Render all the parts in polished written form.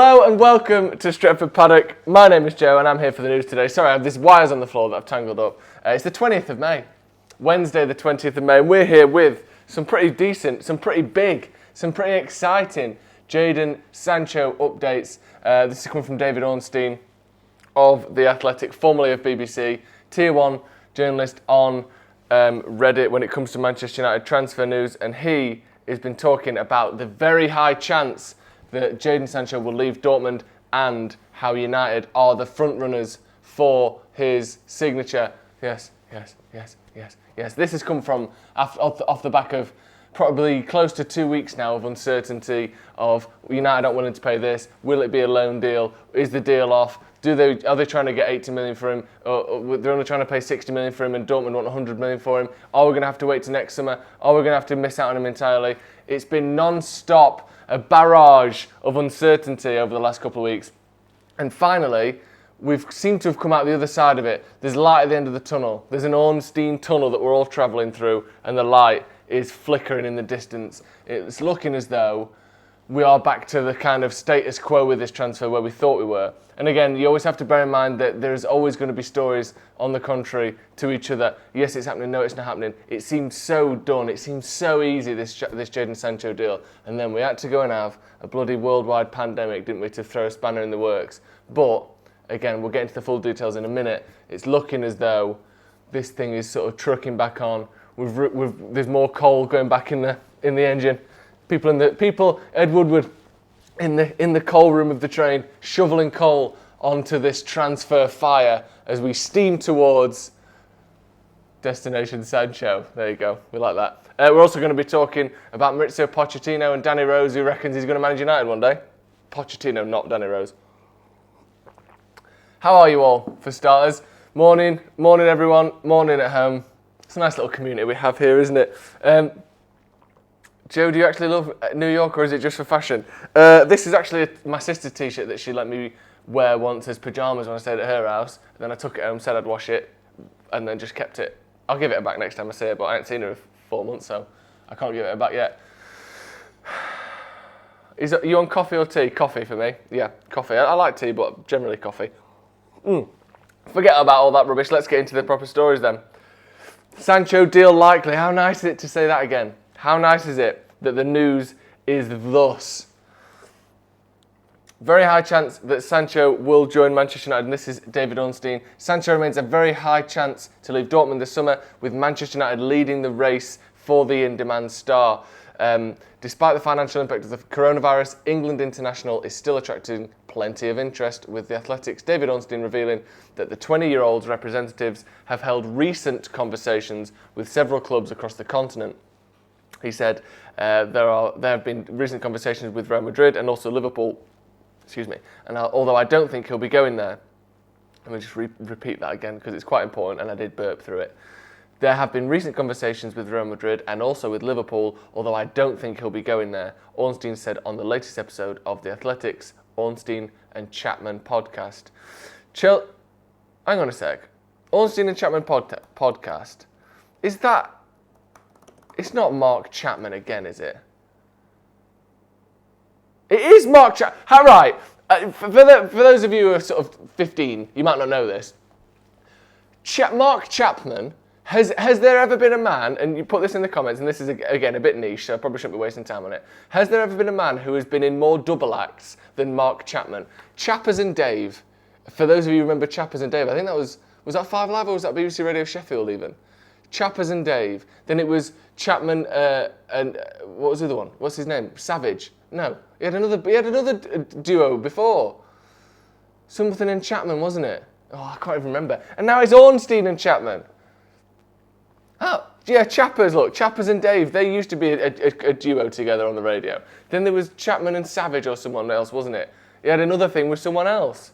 Hello and welcome to Stretford Paddock. My name is Joe and I'm here for the news today. Sorry, I have these wires on the floor that I've tangled up. It's the 20th of May, Wednesday the 20th of May, and we're here with some pretty decent, some pretty big, some pretty exciting Jadon Sancho updates. This is coming from David Ornstein of The Athletic, formerly of BBC, Tier 1 journalist on Reddit when it comes to Manchester United transfer news, and he has been talking about the very high chance that Jadon Sancho will leave Dortmund and how United are the front runners for his signature. Yes. This has come from off the back of probably close to 2 weeks now of uncertainty of United aren't willing to pay this. Will it be a loan deal? Is the deal off? Are they trying to get 80 million for him? Or they're only trying to pay 60 million for him and Dortmund want 100 million for him? Are we going to have to wait till next summer? Are we going to have to miss out on him entirely? It's been non-stop, a barrage of uncertainty over the last couple of weeks. And finally, we've seemed to have come out the other side of it. There's light at the end of the tunnel. There's an Ornstein tunnel that we're all travelling through, and the light is flickering in the distance. It's looking as though we are back to the kind of status quo with this transfer where we thought we were. And again, you always have to bear in mind that there's always going to be stories on the contrary to each other. Yes, it's happening. No, it's not happening. It seemed so done. It seemed so easy, this Jadon Sancho deal. And then we had to go and have a bloody worldwide pandemic, didn't we, to throw a spanner in the works. But again, we'll get into the full details in a minute. It's looking as though this thing is sort of trucking back on. There's more coal going back in the engine. Ed Woodward in the coal room of the train, shoveling coal onto this transfer fire as we steam towards Destination Sancho. There you go, we like that. We're also going to be talking about Maurizio Pochettino and Danny Rose, who reckons he's going to manage United one day. Pochettino, not Danny Rose. How are you all, for starters? Morning everyone, morning at home. It's a nice little community we have here, isn't it? Joe, do you actually love New York, or is it just for fashion? This is actually my sister's t-shirt that she let me wear once as pyjamas when I stayed at her house. Then I took it home, said I'd wash it, and then just kept it. I'll give it back next time I see her, but I ain't seen her in 4 months, so I can't give it back yet. Are you on coffee or tea? Coffee for me. Yeah, coffee. I like tea, but generally coffee. Forget about all that rubbish. Let's get into the proper stories then. Sancho deal likely. How nice is it to say that again? How nice is it that the news is thus? Very high chance that Sancho will join Manchester United, and this is David Ornstein. Sancho remains a very high chance to leave Dortmund this summer, with Manchester United leading the race for the in-demand star. Despite the financial impact of the coronavirus, England international is still attracting plenty of interest, with The Athletic's David Ornstein revealing that the 20-year-old's representatives have held recent conversations with several clubs across the continent. He said there have been recent conversations with Real Madrid and also Liverpool. And although I don't think he'll be going there, let me just repeat that again because it's quite important and I did burp through it. There have been recent conversations with Real Madrid and also with Liverpool, although I don't think he'll be going there, Ornstein said on the latest episode of The Athletic's Ornstein and Chapman podcast. Hang on a sec. Ornstein and Chapman podcast. Is that... It's not Mark Chapman again, is it? It is Mark Chapman. All right. For those of you who are sort of 15, you might not know this. Mark Chapman, has there ever been a man, and you put this in the comments, and this is, again, a bit niche, so I probably shouldn't be wasting time on it. Has there ever been a man who has been in more double acts than Mark Chapman? Chappers and Dave. For those of you who remember Chappers and Dave, I think that was that 5 Live or was that BBC Radio Sheffield even? Chappers and Dave. Then it was Chapman and what was the other one? What's his name? Savage. No, he had another duo before. Something and Chapman, wasn't it? Oh, I can't even remember. And now it's Ornstein and Chapman. Oh, yeah, Chappers. Look, Chappers and Dave. They used to be a duo together on the radio. Then there was Chapman and Savage or someone else, wasn't it? He had another thing with someone else.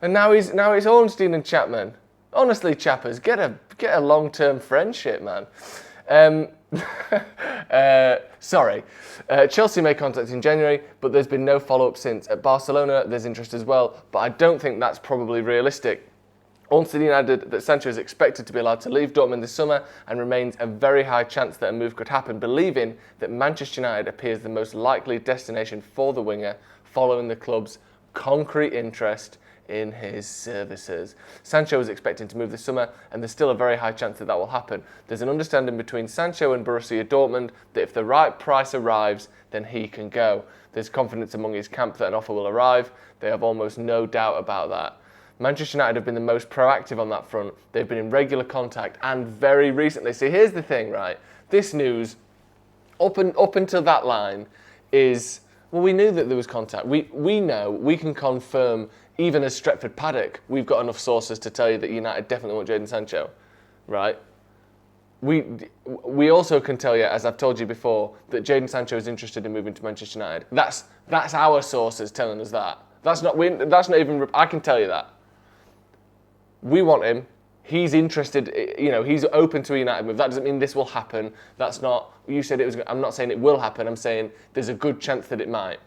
And now it's Ornstein and Chapman. Honestly, Chappers, get a long-term friendship, man. Sorry. Chelsea made contact in January, but there's been no follow-up since. At Barcelona, there's interest as well, but I don't think that's probably realistic. Ornstein added that Sancho is expected to be allowed to leave Dortmund this summer and remains a very high chance that a move could happen, believing that Manchester United appears the most likely destination for the winger following the club's concrete interest in his services. Sancho is expecting to move this summer, and there's still a very high chance that that will happen. There's an understanding between Sancho and Borussia Dortmund that if the right price arrives, then he can go. There's confidence among his camp that an offer will arrive. They have almost no doubt about that. Manchester United have been the most proactive on that front. They've been in regular contact, and very recently. See, here's the thing, right? This news, up until that line, is, well, we knew that there was contact. We know, we can confirm, even as Stretford Paddock, we've got enough sources to tell you that United definitely want Jadon Sancho, right? We also can tell you, as I've told you before, that Jadon Sancho is interested in moving to Manchester United. That's our sources telling us that. That's not even. I can tell you that. We want him. He's interested. He's open to a United move. That doesn't mean this will happen. That's not. You said it was. I'm not saying it will happen. I'm saying there's a good chance that it might.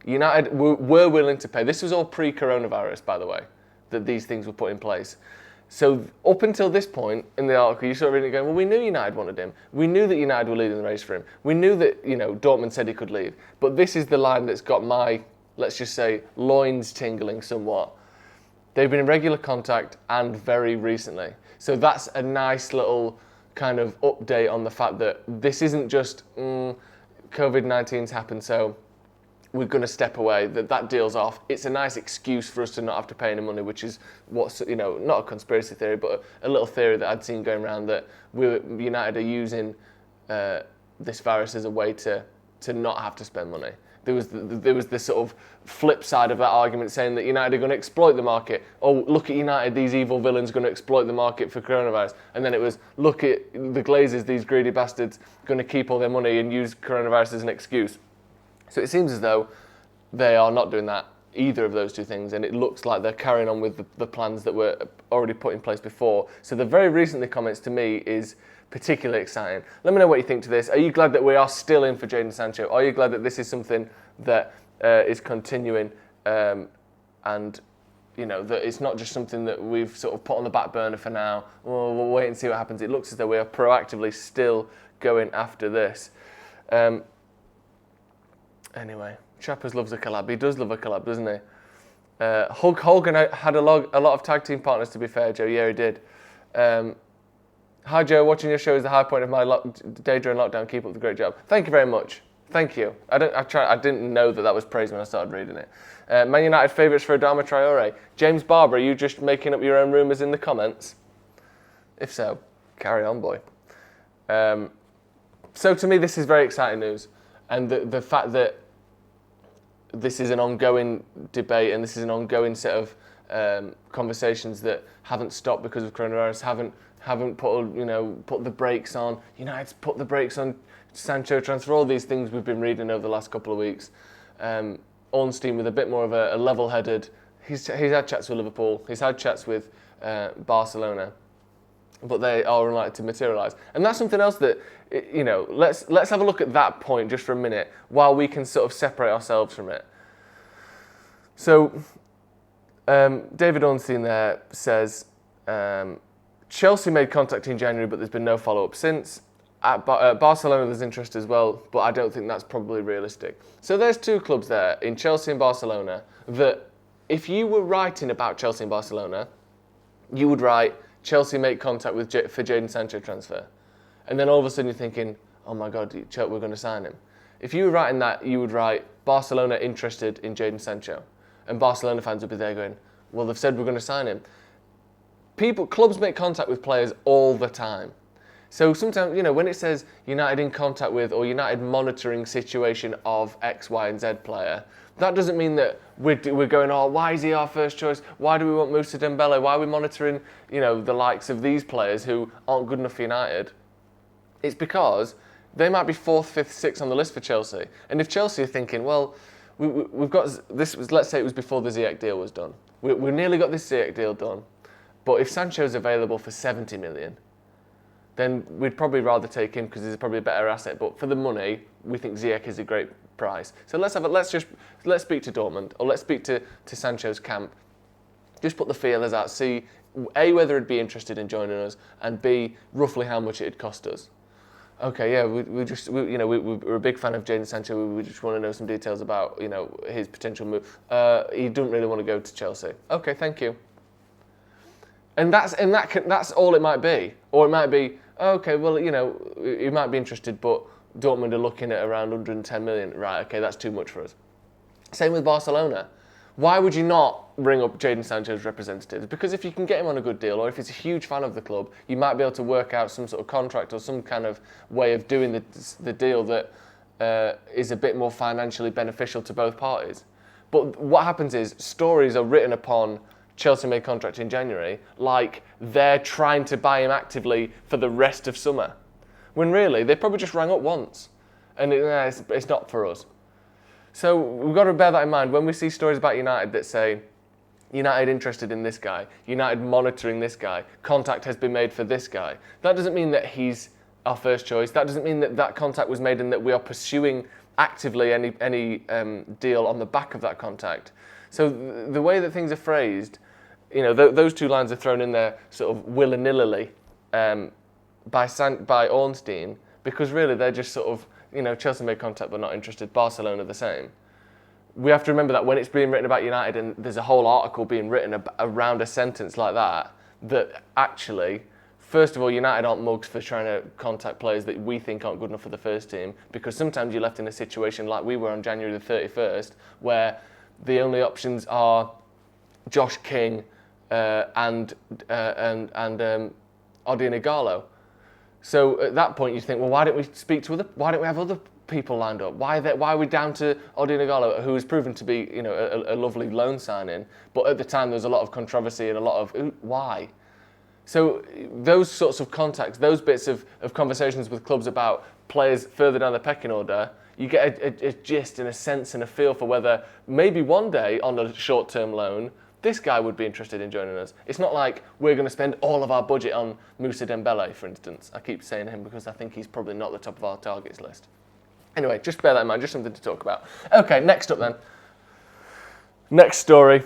United were willing to pay. This was all pre-coronavirus, by the way, that these things were put in place. So up until this point in the article, you sort of reading it going, well, we knew United wanted him. We knew that United were leading the race for him. We knew that, Dortmund said he could leave. But this is the line that's got my, let's just say, loins tingling somewhat. They've been in regular contact and very recently. So that's a nice little kind of update on the fact that this isn't just COVID-19's happened, so we're going to step away, that deal's off. It's a nice excuse for us to not have to pay any money, which is what's, not a conspiracy theory, but a little theory that I'd seen going around that United are using this virus as a way to not have to spend money. There was this sort of flip side of that argument saying that United are going to exploit the market. Oh, look at United, these evil villains going to exploit the market for coronavirus. And then it was, look at the Glazers, these greedy bastards, going to keep all their money and use coronavirus as an excuse. So it seems as though they are not doing that, either of those two things, and it looks like they're carrying on with the plans that were already put in place before. So the very recently comments to me is particularly exciting. Let me know what you think to this. Are you glad that we are still in for Jadon Sancho? Are you glad that this is something that is continuing and that it's not just something that we've sort of put on the back burner for now? Well, we'll wait and see what happens. It looks as though we are proactively still going after this. Anyway, Chappers loves a collab. He does love a collab, doesn't he? Hulk Hogan had a lot of tag team partners, to be fair, Joe. Yeah, he did. Hi, Joe. Watching your show is the high point of my day during lockdown. Keep up the great job. Thank you very much. Thank you. I didn't know that was praise when I started reading it. Man United favourites for Adama Traore. James Barber, are you just making up your own rumours in the comments? If so, carry on, boy. So to me, this is very exciting news. And the fact that this is an ongoing debate and this is an ongoing set of conversations that haven't stopped because of coronavirus, haven't put the brakes on. United's put the brakes on Sancho transfer. All these things we've been reading over the last couple of weeks. Ornstein with a bit more of a level-headed. He's had chats with Liverpool. He's had chats with Barcelona, but they are unlikely to materialise. And that's something else that, let's have a look at that point just for a minute while we can sort of separate ourselves from it. So, David Ornstein there says, Chelsea made contact in January, but there's been no follow-up since. At Barcelona, there's interest as well, but I don't think that's probably realistic. So there's two clubs there, in Chelsea and Barcelona, that if you were writing about Chelsea and Barcelona, you would write, Chelsea make contact for Jadon Sancho transfer. And then all of a sudden you're thinking, oh my God, we're going to sign him. If you were writing that, you would write, Barcelona interested in Jadon Sancho. And Barcelona fans would be there going, well, they've said we're going to sign him. Clubs make contact with players all the time. So sometimes, when it says United in contact with or United monitoring situation of X, Y, and Z player, that doesn't mean that we're going, oh, why is he our first choice? Why do we want Moussa Dembele? Why are we monitoring, the likes of these players who aren't good enough for United? It's because they might be 4th, 5th, 6th on the list for Chelsea. And if Chelsea are thinking, well, we've got this, let's say it was before the Ziyech deal was done. We've nearly got this Ziyech deal done. But if Sancho's available for 70 million, then we'd probably rather take him because he's probably a better asset. But for the money, we think Ziyech is a great price. So let's speak to Dortmund, or let's speak to Sancho's camp. Just put the feelers out, see A, whether he'd be interested in joining us, and B, roughly how much it'd cost us. Okay, yeah, we're a big fan of Jadon Sancho. We just want to know some details about, his potential move. He doesn't really want to go to Chelsea. Okay, thank you. And that's all it might be. Or it might be, okay, well, he might be interested, but Dortmund are looking at around 110 million. Right, okay, that's too much for us. Same with Barcelona. Why would you not ring up Jadon Sancho's representatives? Because if you can get him on a good deal, or if he's a huge fan of the club, you might be able to work out some sort of contract or some kind of way of doing the deal that is a bit more financially beneficial to both parties. But what happens is stories are written upon Chelsea made contract in January like they're trying to buy him actively for the rest of summer. When really, they probably just rang up once. And it's not for us. So we've got to bear that in mind when we see stories about United that say, United interested in this guy, United monitoring this guy, contact has been made for this guy. That doesn't mean that he's our first choice. That doesn't mean that contact was made and that we are pursuing actively any deal on the back of that contact. So the way that things are phrased, those two lines are thrown in there sort of willy-nilly by Ornstein, because really they're just sort of, Chelsea made contact but not interested, Barcelona the same. We have to remember that when it's being written about United and there's a whole article being written around a sentence like that actually, first of all, United aren't mugs for trying to contact players that we think aren't good enough for the first team, because sometimes you're left in a situation like we were on January the 31st, where the only options are Josh King and Odion Ighalo. So at that point, you think, well, why don't we have other people lined up? Why are we down to Odion Ighalo, who has proven to be, a lovely loan signing, but at the time there was a lot of controversy and a lot of why. So those sorts of contacts, those bits of conversations with clubs about players further down the pecking order, you get a gist and a sense and a feel for whether maybe one day on a short-term loan, this guy would be interested in joining us. It's not like we're going to spend all of our budget on Moussa Dembele, for instance. I keep saying him because I think he's probably not the top of our targets list. Anyway, just bear that in mind, just something to talk about. Okay, next up then. Next story.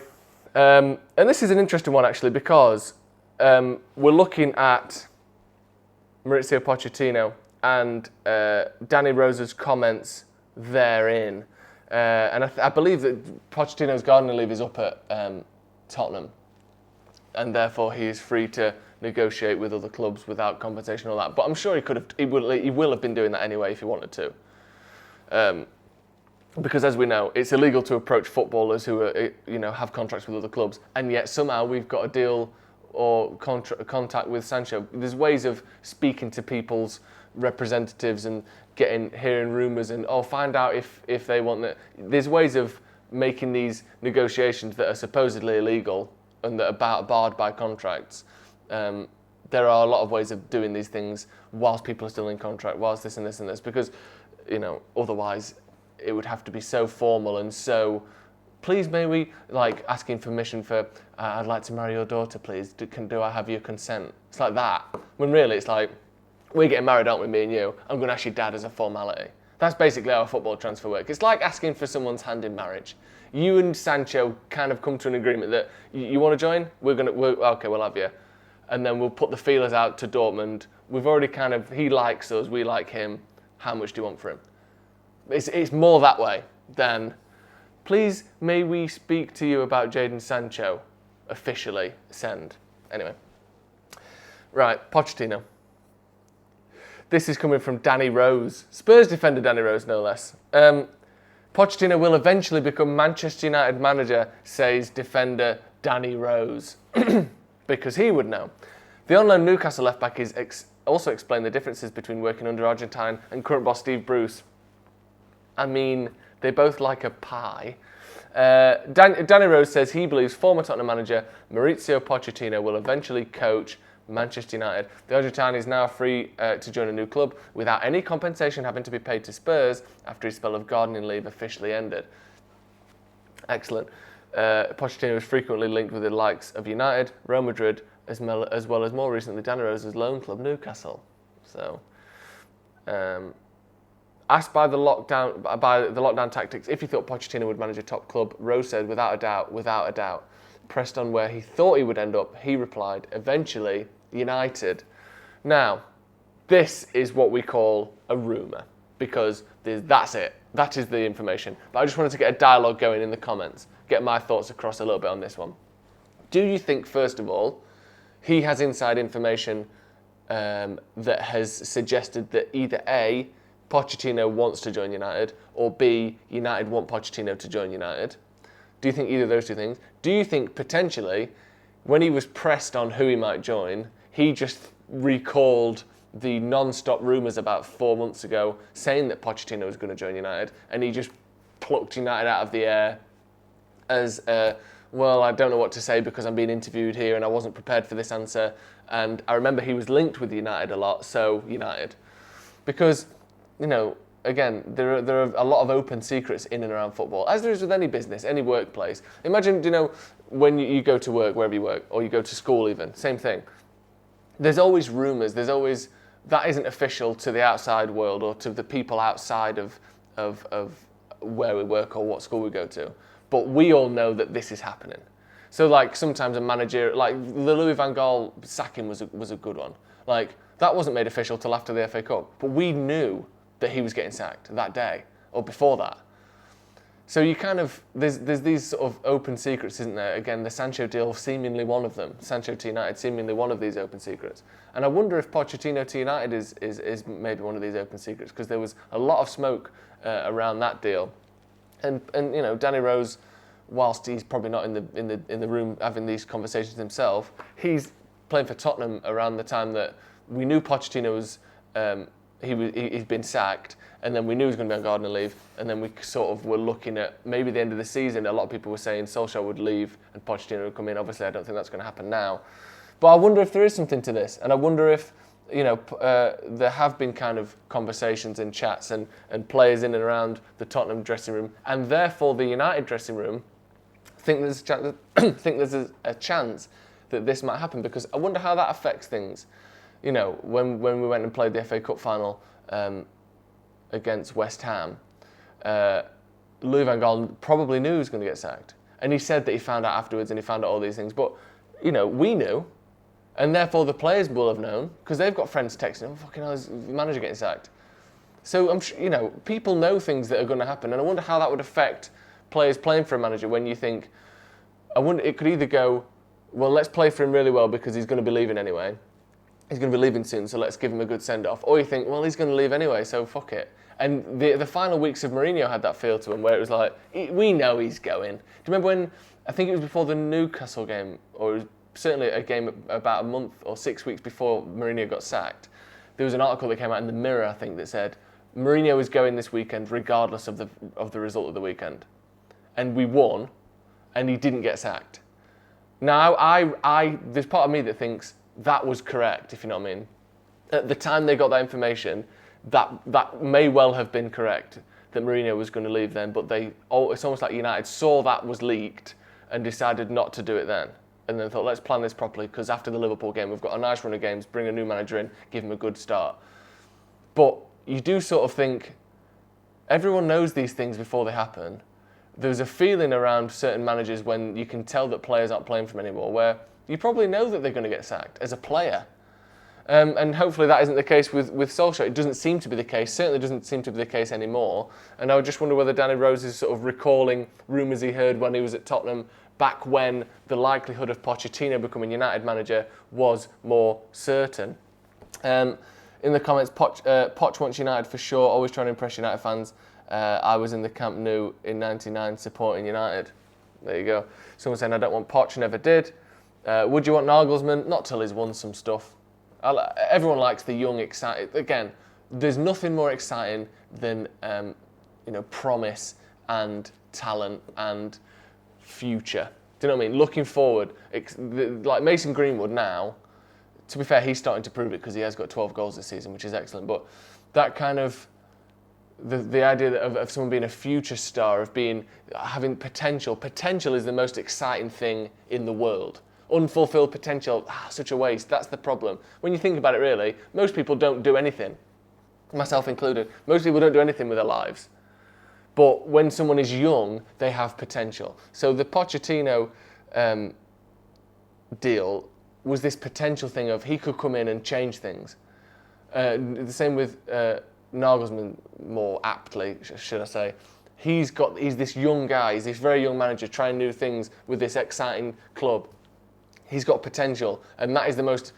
And this is an interesting one, actually, because we're looking at Mauricio Pochettino and Danny Rose's comments therein. And I believe that Pochettino's gardening leave is up at Tottenham, and therefore he is free to negotiate with other clubs without compensation or that. But I'm sure he will have been doing that anyway if he wanted to. Because as we know, it's illegal to approach footballers who are, have contracts with other clubs, and yet somehow we've got a deal or contact with Sancho. There's ways of speaking to people's representatives and hearing rumours and find out if they want that. There's ways of making these negotiations that are supposedly illegal and that are barred by contracts. There are a lot of ways of doing these things whilst people are still in contract, whilst this and this and this, because otherwise it would have to be so formal and so, please may we, like asking permission for, I'd like to marry your daughter, please, do I have your consent? It's like that, when really it's like, we're getting married, aren't we, me and you? I'm going to ask your dad as a formality. That's basically how a football transfer works. It's like asking for someone's hand in marriage. You and Sancho kind of come to an agreement that you want to join? Okay, we'll have you. And then we'll put the feelers out to Dortmund. We've already he likes us, we like him. How much do you want for him? It's more that way than, please, may we speak to you about Jadon Sancho? Officially, send. Anyway. Right, Pochettino. This is coming from Danny Rose. Spurs defender Danny Rose, no less. Pochettino will eventually become Manchester United manager, says defender Danny Rose. Because he would know. The on-loan Newcastle left-back also explained the differences between working under Argentine and current boss Steve Bruce. I mean, they both like a pie. Danny Rose says he believes former Tottenham manager Mauricio Pochettino will eventually coach Manchester United. The Argentine is now free to join a new club without any compensation having to be paid to Spurs after his spell of gardening leave officially ended. Excellent. Pochettino is frequently linked with the likes of United, Real Madrid, as well as more recently Danny Rose's loan club Newcastle. So, asked by the lockdown tactics if he thought Pochettino would manage a top club, Rose said, without a doubt. Pressed on where he thought he would end up, he replied, eventually, United. Now, This is what we call a rumour, because that's it. That is the information. But I just wanted to get a dialogue going in the comments, get my thoughts across a little bit on this one. Do you think, first of all, he has inside information that has suggested that either A, Pochettino wants to join United, or B, United want Pochettino to join United? Do you think either of those two things? Do you think potentially, when he was pressed on who he might join, he just recalled the non-stop rumours about 4 months ago saying that Pochettino was going to join United, and he just plucked United out of the air as, well, I don't know what to say because I'm being interviewed here and I wasn't prepared for this answer. And I remember he was linked with United a lot, so United. Because, again, there are a lot of open secrets in and around football, as there is with any business, any workplace. Imagine, when you go to work, wherever you work, or you go to school even, same thing. There's always rumours, that isn't official to the outside world or to the people outside of where we work or what school we go to. But we all know that this is happening. So, sometimes a manager, the Louis van Gaal sacking was a good one. That wasn't made official till after the FA Cup. But we knew that he was getting sacked that day or before that. So there's these sort of open secrets, isn't there? Again, the Sancho deal, seemingly one of them. Sancho to United, seemingly one of these open secrets. And I wonder if Pochettino to United is maybe one of these open secrets, because there was a lot of smoke around that deal. And Danny Rose, whilst he's probably not in the room having these conversations himself, he's playing for Tottenham around the time that we knew Pochettino was he'd been sacked, and then we knew he was going to be on gardening leave, and then we sort of were looking at maybe the end of the season. A lot of people were saying Solskjaer would leave and Pochettino would come in. Obviously, I don't think that's going to happen now. But I wonder if there is something to this, and I wonder if there have been kind of conversations and chats and players in and around the Tottenham dressing room, and therefore the United dressing room think there's a chance that this might happen, because I wonder how that affects things. When we went and played the FA Cup final against West Ham, Louis van Gaal probably knew he was going to get sacked. And he said that he found out afterwards and he found out all these things. But, we knew. And therefore the players will have known, because they've got friends texting, oh, fucking hell, is the manager getting sacked? So, I'm sure, people know things that are going to happen. And I wonder how that would affect players playing for a manager when you think, it could either go, well, let's play for him really well because he's going to be leaving anyway. He's going to be leaving soon, so let's give him a good send-off. Or you think, well, he's going to leave anyway, so fuck it. And the final weeks of Mourinho had that feel to him, where it was like, we know he's going. Do you remember when, I think it was before the Newcastle game, or it was certainly a game about a month or 6 weeks before Mourinho got sacked, there was an article that came out in the Mirror, I think, that said, Mourinho is going this weekend regardless of the result of the weekend. And we won, and he didn't get sacked. Now, there's part of me that thinks, that was correct, if you know what I mean. At the time they got that information, that may well have been correct, that Mourinho was going to leave then, but it's almost like United saw that was leaked and decided not to do it then. And then thought, let's plan this properly, because after the Liverpool game, we've got a nice run of games, bring a new manager in, give him a good start. But you do sort of think, everyone knows these things before they happen. There's a feeling around certain managers when you can tell that players aren't playing for them anymore, where you probably know that they're going to get sacked as a player. And hopefully that isn't the case with Solskjaer. It doesn't seem to be the case, certainly doesn't seem to be the case anymore. And I would just wonder whether Danny Rose is sort of recalling rumours he heard when he was at Tottenham, back when the likelihood of Pochettino becoming United manager was more certain. In the comments, Poch wants United for sure, always trying to impress United fans. I was in the Camp Nou in '99 supporting United. There you go. Someone saying, I don't want Poch, never did. Would you want Nagelsmann? Not till he's won some stuff. Everyone likes the young, excited. Again, there's nothing more exciting than promise and talent and future. Do you know what I mean? Looking forward, like Mason Greenwood now. To be fair, he's starting to prove it because he has got 12 goals this season, which is excellent. But that kind of the idea of someone being a future star, of having potential. Potential is the most exciting thing in the world. Unfulfilled potential, such a waste. That's the problem. When you think about it, really, most people don't do anything, myself included. Most people don't do anything with their lives. But when someone is young, they have potential. So the Pochettino deal was this potential thing of he could come in and change things. The same with Nagelsmann, more aptly, should I say. He's this young guy, he's this very young manager trying new things with this exciting club. He's got potential, and that is the most,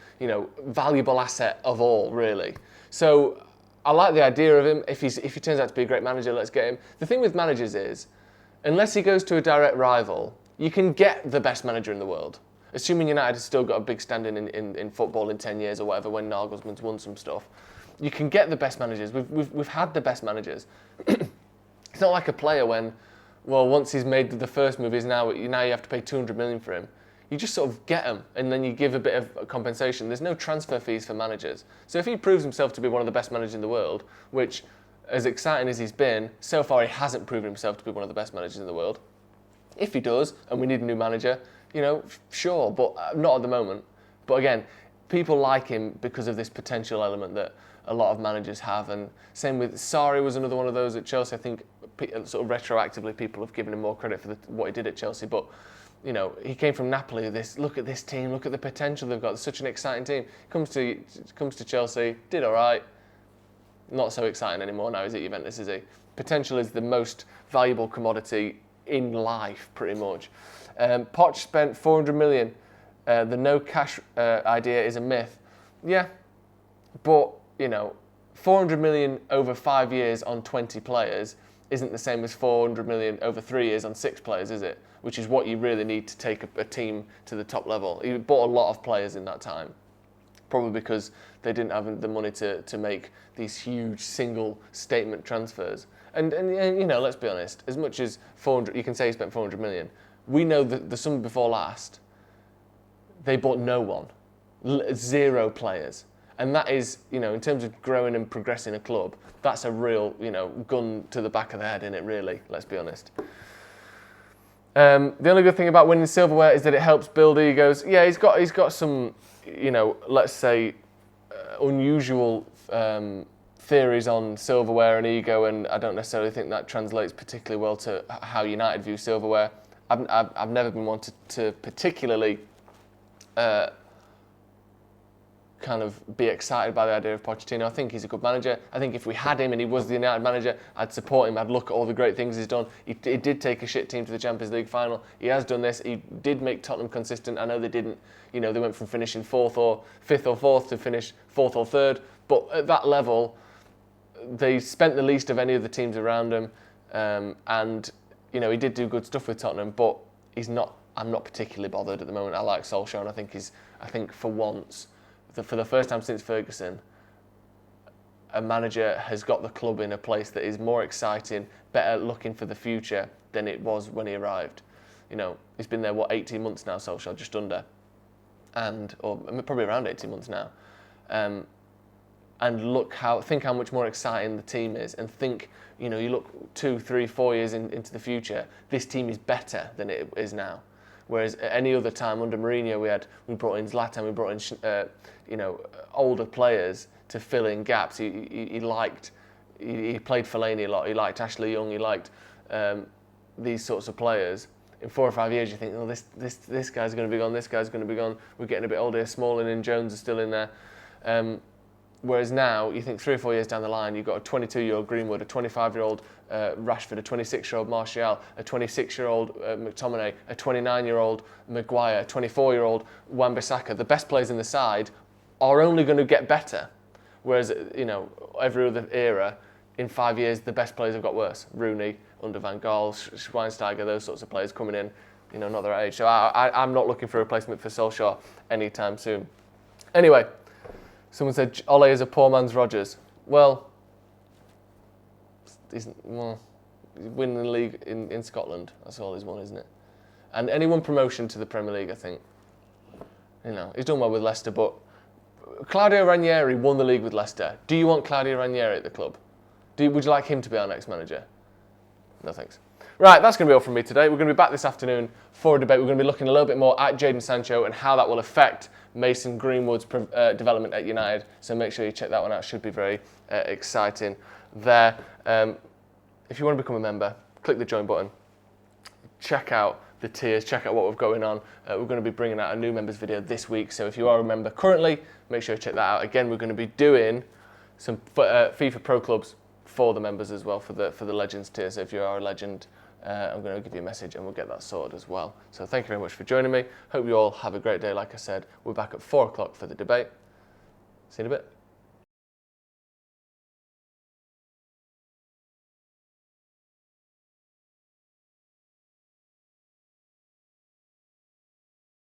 valuable asset of all, really. So I like the idea of him. If he turns out to be a great manager, let's get him. The thing with managers is, unless he goes to a direct rival, you can get the best manager in the world. Assuming United has still got a big standing in football in 10 years or whatever, when Nagelsmann's won some stuff, you can get the best managers. We've had the best managers. It's not like a player when, once he's made the first move, now you have to pay 200 million for him. You just sort of get him, and then you give a bit of compensation. There's no transfer fees for managers. So if he proves himself to be one of the best managers in the world, which, as exciting as he's been, so far he hasn't proven himself to be one of the best managers in the world. If he does, and we need a new manager, sure, but not at the moment. But again, people like him because of this potential element that a lot of managers have. And same with Sarri was another one of those at Chelsea. I think sort of retroactively people have given him more credit for what he did at Chelsea. But, he came from Napoli. Look at this team, look at the potential they've got. It's such an exciting team. Comes to Chelsea, did all right. Not so exciting anymore now, is it, Juventus, is he? Potential is the most valuable commodity in life, pretty much. Poch spent 400 million. The no cash idea is a myth. Yeah, but 400 million over 5 years on 20 players isn't the same as 400 million over 3 years on 6 players, is it? Which is what you really need to take a team to the top level. He bought a lot of players in that time, probably because they didn't have the money to make these huge single statement transfers. And let's be honest, as much as 400, you can say he spent 400 million. We know that the summer before last, they bought no one, 0 players. And that is, in terms of growing and progressing a club, that's a real, gun to the back of the head, isn't it, really? Let's be honest. The only good thing about winning silverware is that it helps build egos. Yeah, he's got some, let's say, unusual theories on silverware and ego, and I don't necessarily think that translates particularly well to how United view silverware. I've never been one to particularly kind of be excited by the idea of Pochettino. I think he's a good manager. I think if we had him and he was the United manager, I'd support him. I'd look at all the great things he's done. He did take a shit team to the Champions League final. He has done this. He did make Tottenham consistent. I know they didn't, they went from finishing 4th or 5th or 4th to finish 4th or 3rd. But at that level, they spent the least of any of the teams around him. And, he did do good stuff with Tottenham, but I'm not particularly bothered at the moment. I like Solskjaer, and I think for once, for the first time since Ferguson, a manager has got the club in a place that is more exciting, better looking for the future than it was when he arrived. He's been there, 18 months now, Solskjaer, just under. Or probably around 18 months now. And think how much more exciting the team is, and think, you look 2, 3, 4 years into the future, this team is better than it is now. Whereas at any other time under Mourinho, we brought in Zlatan, we brought in older players to fill in gaps. He played Fellaini a lot. He liked Ashley Young. He liked these sorts of players. In 4 or 5 years, you think, this guy's going to be gone. This guy's going to be gone. We're getting a bit older. Smalling and Jones are still in there. Whereas now, you think 3 or 4 years down the line, you've got a 22-year-old Greenwood, a 25-year-old Rashford, a 26-year-old Martial, a 26-year-old McTominay, a 29-year-old Maguire, a 24-year-old Wan-Bissaka. The best players in the side are only going to get better. Whereas, every other era, in 5 years, the best players have got worse. Rooney, under Van Gaal, Schweinsteiger, those sorts of players coming in, not their age. So I'm not looking for a replacement for Solskjaer anytime soon. Anyway. Someone said Ole is a poor man's Rodgers. Well, he's winning the league in Scotland. That's all he's won, isn't it? And any one promotion to the Premier League, I think. He's done well with Leicester, but Claudio Ranieri won the league with Leicester. Do you want Claudio Ranieri at the club? Would you like him to be our next manager? No thanks. Right, that's going to be all from me today. We're going to be back this afternoon for a debate. We're going to be looking a little bit more at Jadon Sancho and how that will affect Mason Greenwood's development at United. So make sure you check that one out. Should be very exciting there. If you want to become a member, click the join button. Check out the tiers. Check out what we're going on. We're going to be bringing out a new members video this week. So if you are a member currently, make sure you check that out. Again, we're going to be doing some FIFA Pro Clubs for the members as well, for the Legends tier. So if you are a Legend, I'm going to give you a message and we'll get that sorted as well. So thank you very much for joining me. Hope you all have a great day. Like I said, we're back at 4 o'clock for the debate. See you in a bit.